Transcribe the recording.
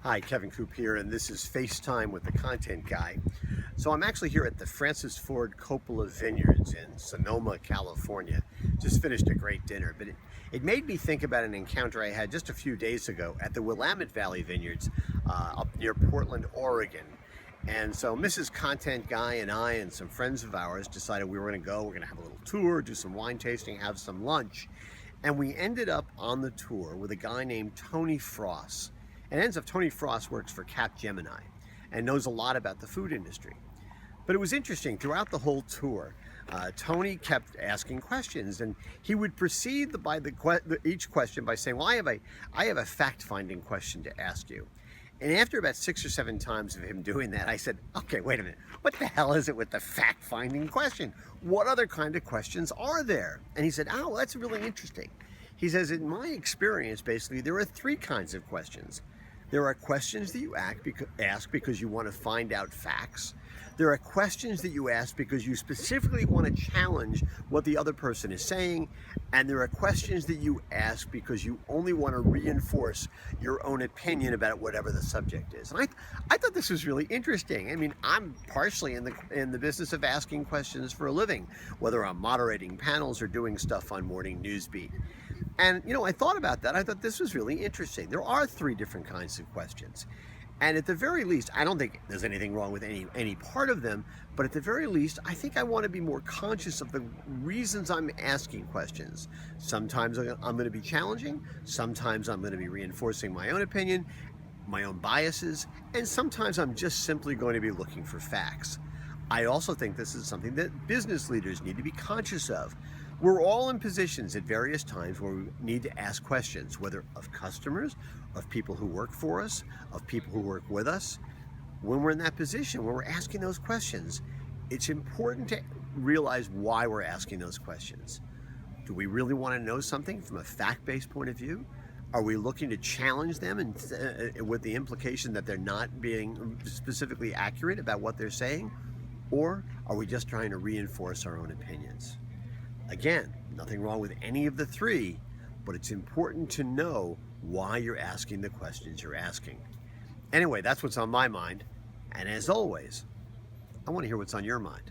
Hi, Kevin Coop here, and this is FaceTime with the Content Guy. So I'm actually here at the Francis Ford Coppola Vineyards in Sonoma, California. Just finished a great dinner, but it made me think about an encounter I had just a few days ago at the Willamette Valley Vineyards up near Portland, Oregon. And so Mrs. Content Guy and I and some friends of ours decided we were going to go. We're going to have a little tour, do some wine tasting, have some lunch. And we ended up on the tour with a guy named Tony Frost. And it ends up Tony Frost works for Capgemini and knows a lot about the food industry. But it was interesting, throughout the whole tour, Tony kept asking questions, and he would proceed each question by saying, well, I have a fact-finding question to ask you. And after about 6 or 7 times of him doing that, I said, okay, wait a minute, what the hell is it with the fact-finding question? What other kind of questions are there? And he said, oh, well, that's really interesting. He says, in my experience, basically, there are 3 kinds of questions. There are questions that you ask because you want to find out facts. There are questions that you ask because you specifically want to challenge what the other person is saying. And there are questions that you ask because you only want to reinforce your own opinion about whatever the subject is. And I thought this was really interesting. I mean, I'm partially in the business of asking questions for a living, whether I'm moderating panels or doing stuff on Morning Newsbeat. And, you know, I thought about that. I thought this was really interesting. There are 3 different kinds of questions. And at the very least, I don't think there's anything wrong with any part of them, but at the very least, I think I want to be more conscious of the reasons I'm asking questions. Sometimes I'm going to be challenging, sometimes I'm going to be reinforcing my own opinion, my own biases, and sometimes I'm just simply going to be looking for facts. I also think this is something that business leaders need to be conscious of. We're all in positions at various times where we need to ask questions, whether of customers, of people who work for us, of people who work with us. When we're in that position, when we're asking those questions, it's important to realize why we're asking those questions. Do we really want to know something from a fact-based point of view? Are we looking to challenge them with the implication that they're not being specifically accurate about what they're saying? Or are we just trying to reinforce our own opinions? Again, nothing wrong with any of the 3, but it's important to know why you're asking the questions you're asking. Anyway, that's what's on my mind. And as always, I want to hear what's on your mind.